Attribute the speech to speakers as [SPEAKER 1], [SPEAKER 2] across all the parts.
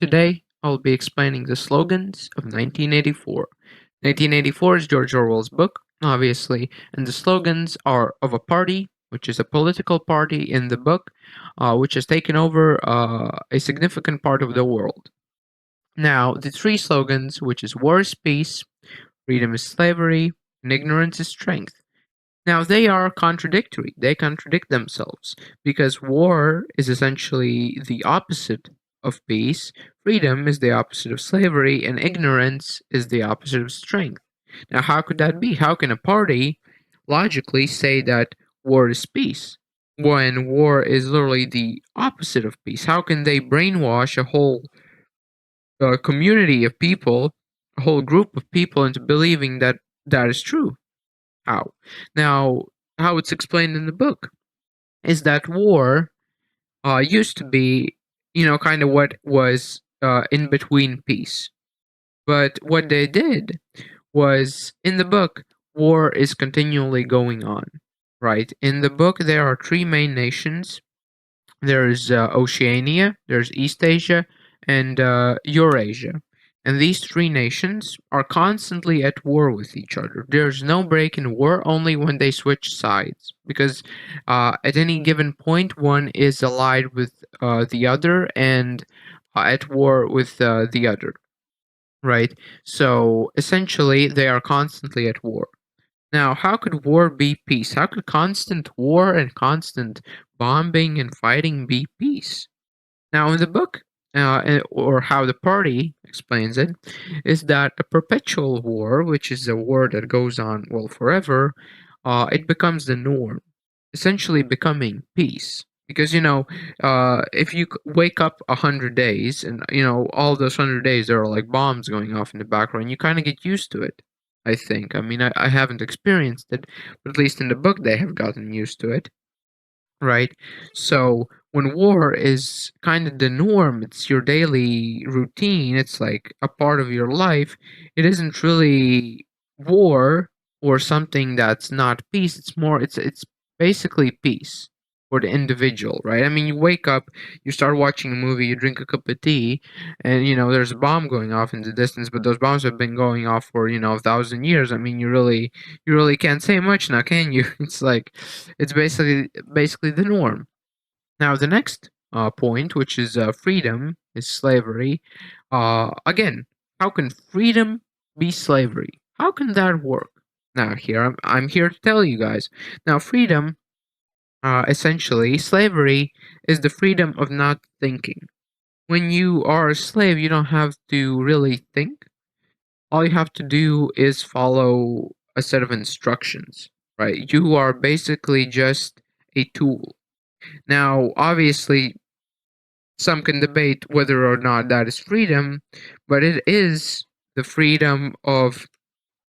[SPEAKER 1] Today, I'll be explaining the slogans of 1984. 1984 is George Orwell's book, obviously, and the slogans are of a party, which is a political party in the book, which has taken over a significant part of the world. Now, the three slogans, which is war is peace, freedom is slavery, and ignorance is strength. Now, they are contradictory. They contradict themselves because war is essentially the opposite of peace, freedom is the opposite of slavery, and ignorance is the opposite of strength. Now, how could that be? How can a party logically say that war is peace when war is literally the opposite of peace? How can they brainwash a whole community of people, a whole group of people, into believing that that is true? How? Now, how it's explained in the book is that war used to be, kind of what was in between peace. But what they did was in the book, war is continually going on, right? In the book, there are three main nations. There's Oceania, there's East Asia, and Eurasia. And these three nations are constantly at war with each other. There's no break in war, only when they switch sides. Because at any given point, one is allied with the other and at war with the other, right? So essentially, they are constantly at war. Now, how could war be peace? How could constant war and constant bombing and fighting be peace? Now, in the book, or how the party explains it, is that a perpetual war, which is a war that goes on, well, forever, it becomes the norm, essentially becoming peace. Because, if you wake up 100 days and, all those 100 days, there are like bombs going off in the background, you kind of get used to it, I think. I mean, I haven't experienced it, but at least in the book, they have gotten used to it, right? So when war is kind of the norm, it's your daily routine, it's like a part of your life, it isn't really war or something that's not peace. It's basically peace for the individual, right? I mean, you wake up, you start watching a movie, you drink a cup of tea, and there's a bomb going off in the distance, but those bombs have been going off for 1,000 years. I mean, you really can't say much now, can you? It's like it's basically the norm. Now, the next point, which is freedom, is slavery. Again, how can freedom be slavery? How can that work? Now, here I'm here to tell you guys. Now, freedom, essentially, slavery is the freedom of not thinking. When you are a slave, you don't have to really think. All you have to do is follow a set of instructions, right? You are basically just a tool. Now, obviously, some can debate whether or not that is freedom, but it is the freedom of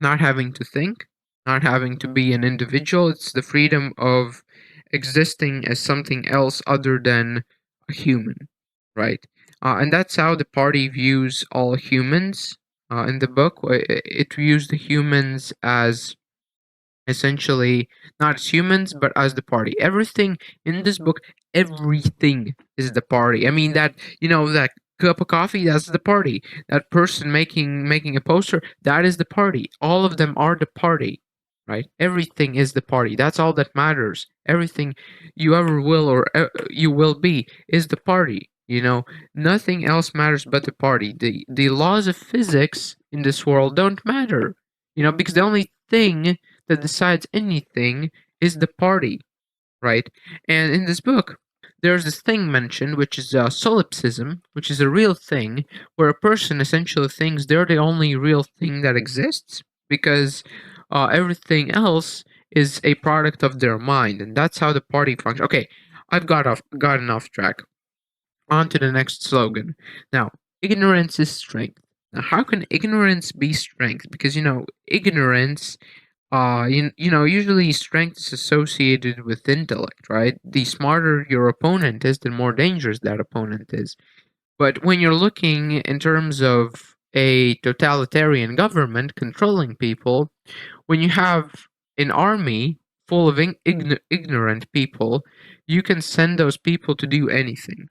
[SPEAKER 1] not having to think, not having to be an individual. It's the freedom of existing as something else other than a human, right? And that's how the party views all humans. In the book, it views the humans as essentially not as humans but as the party. Everything in this book, everything is the party. I mean, that cup of coffee, that's the party. That person making a poster, that is the party. All of them are the party, right? Everything is the party. That's all that matters. Everything you ever will or you will be is the party. Nothing else matters but the party. The laws of physics in this world don't matter, because the only thing that decides anything is the party, right? And in this book, there's this thing mentioned, which is solipsism, which is a real thing, where a person essentially thinks they're the only real thing that exists because everything else is a product of their mind, and that's how the party functions. Okay, I've gotten off track. On to the next slogan. Now, ignorance is strength. Now, how can ignorance be strength? Because ignorance usually strength is associated with intellect, right? The smarter your opponent is, the more dangerous that opponent is. But when you're looking in terms of a totalitarian government controlling people, when you have an army full of ignorant people, you can send those people to do anything.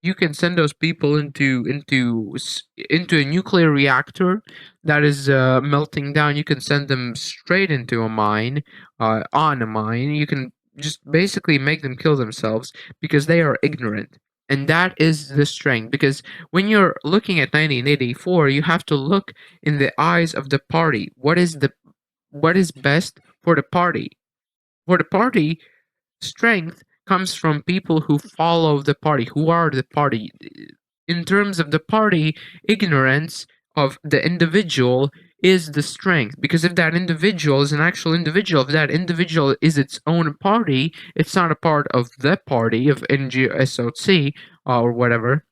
[SPEAKER 1] you can send those people into a nuclear reactor that is melting down. You can send them straight into a mine, on a mine. You can just basically make them kill themselves because they are ignorant. And that is the strength. Because when you're looking at 1984, you have to look in the eyes of the party. What is best for the party? For the party, strength comes from people who follow the party, who are the party. In terms of the party, ignorance of the individual is the strength. Because if that individual is an actual individual, if that individual is its own party, it's not a part of the party of NGSOC or whatever.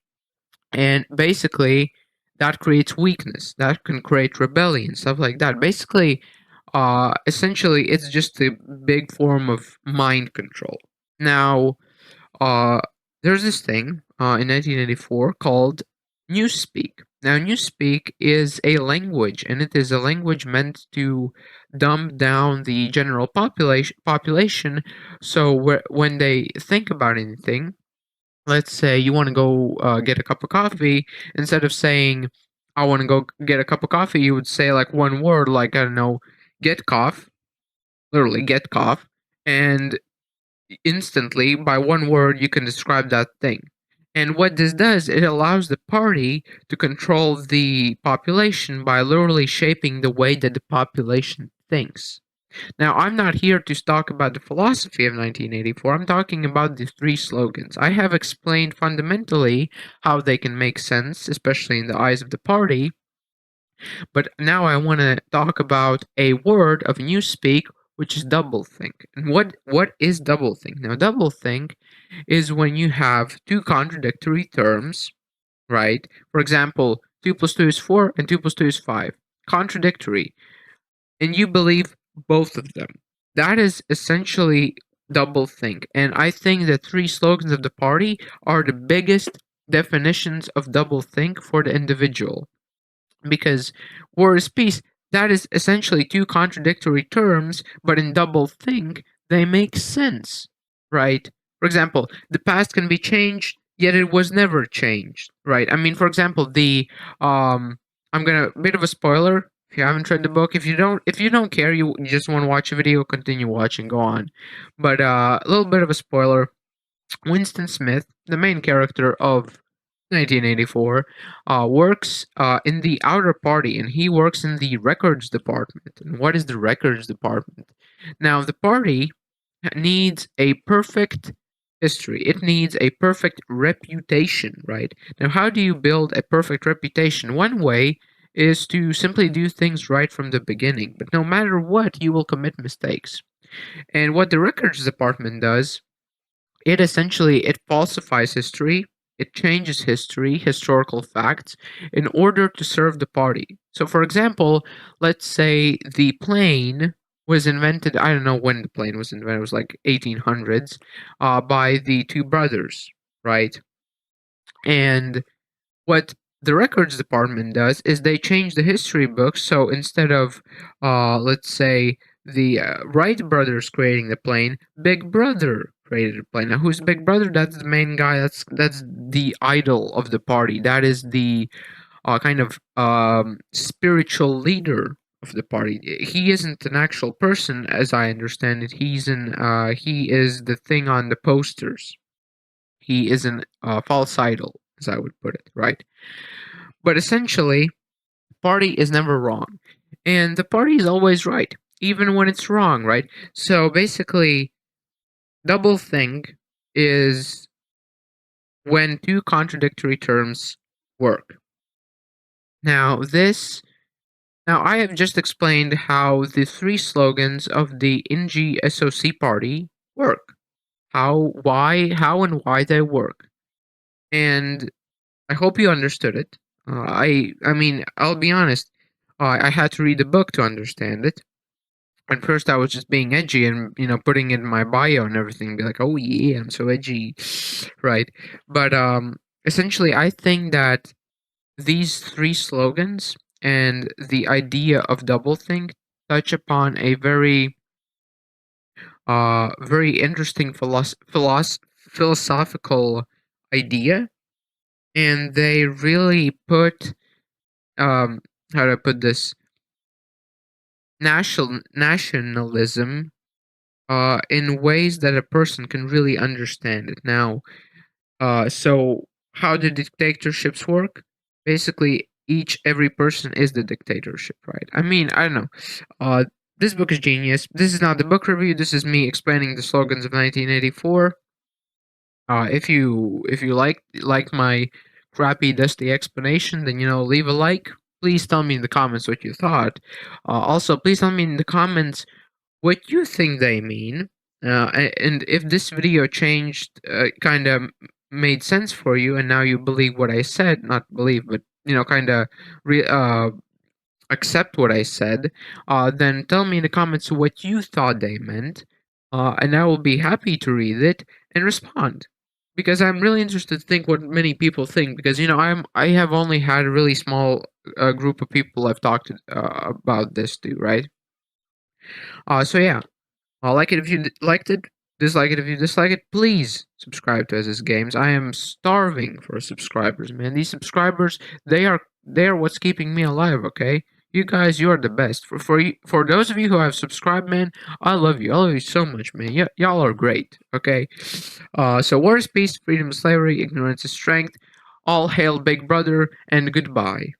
[SPEAKER 1] And basically, that creates weakness. That can create rebellion, stuff like that. Basically, essentially, it's just a big form of mind control. Now, uh, there's this thing in 1984 called Newspeak. Now, Newspeak is a language, and it is a language meant to dumb down the general population. So, when they think about anything, let's say you want to go get a cup of coffee, instead of saying, I want to go get a cup of coffee, you would say like one word, like, I don't know, get cough, literally get cough. And instantly, by one word, you can describe that thing. And what this does, it allows the party to control the population by literally shaping the way that the population thinks. Now, I'm not here to talk about the philosophy of 1984. I'm talking about the three slogans. I have explained fundamentally how they can make sense, especially in the eyes of the party. But now I want to talk about a word of Newspeak, which is doublethink. And what is doublethink? Now, doublethink is when you have two contradictory terms, right? For example, 2 plus 2 is 4 and 2 plus 2 is 5. Contradictory, and you believe both of them. That is essentially doublethink. And I think the three slogans of the party are the biggest definitions of doublethink for the individual. Because war is peace, that is essentially two contradictory terms, but in doublethink, they make sense, right? For example, the past can be changed, yet it was never changed, right? I mean, for example, I'm gonna bit of a spoiler. If you haven't read the book, if you don't care, you just want to watch a video, continue watching, go on. But a little bit of a spoiler. Winston Smith, the main character of 1984, works in the outer party, and he works in the records department. And what is the records department? Now, the party needs a perfect history. It needs a perfect reputation, right? Now, how do you build a perfect reputation? One way is to simply do things right from the beginning, but no matter what, you will commit mistakes. And what the records department does, it falsifies history, it changes history, historical facts, in order to serve the party. So, for example, let's say the plane was invented. I don't know when the plane was invented. It was like 1800s, by the two brothers, right? And what the records department does is they change the history books. So instead of, let's say, the Wright brothers creating the plane, Big Brother created the plane. Now, who's Big Brother? That's the main guy. That's the idol of the party. That is the kind of spiritual leader of the party. He isn't an actual person, as I understand it. He is the thing on the posters. He is an false idol, as I would put it, right? But essentially, the party is never wrong. And the party is always right, even when it's wrong, right? So basically, doublethink is when two contradictory terms work. Now I have just explained how the three slogans of the NGSOC party work. How and why they work. And I hope you understood it. I mean, I'll be honest. I had to read the book to understand it. At first, I was just being edgy and putting it in my bio and everything, be like, "Oh yeah, I'm so edgy," right? But essentially, I think that these three slogans and the idea of doublethink touch upon a very interesting philosophical idea, and they really put how do I put this, nationalism in ways that a person can really understand it. Now, so how do dictatorships work? Basically, every person is the dictatorship, right? I mean, I don't know. Uh, this book is genius. This is not the book review. This is me explaining the slogans of 1984. If you like my crappy dusty explanation, then leave a like. Please tell me in the comments what you thought. Also, please tell me in the comments what you think they mean, and if this video changed, kind of made sense for you, and now you believe what I said. Not believe, but kind of re- accept what I said. Then tell me in the comments what you thought they meant, and I will be happy to read it and respond. Because I'm really interested to think what many people think. Because I have only had a really small group of people I've talked to, about this to, right? So yeah, like it if you liked it, dislike it if you dislike it. Please subscribe to SS Games. I am starving for subscribers, man. These subscribers, they are what's keeping me alive. Okay, you guys, you are the best. For those of you who have subscribed, man, I love you. I love you so much, man. Y'all are great. Okay, so war is peace, freedom is slavery, ignorance is strength. All hail Big Brother, and goodbye.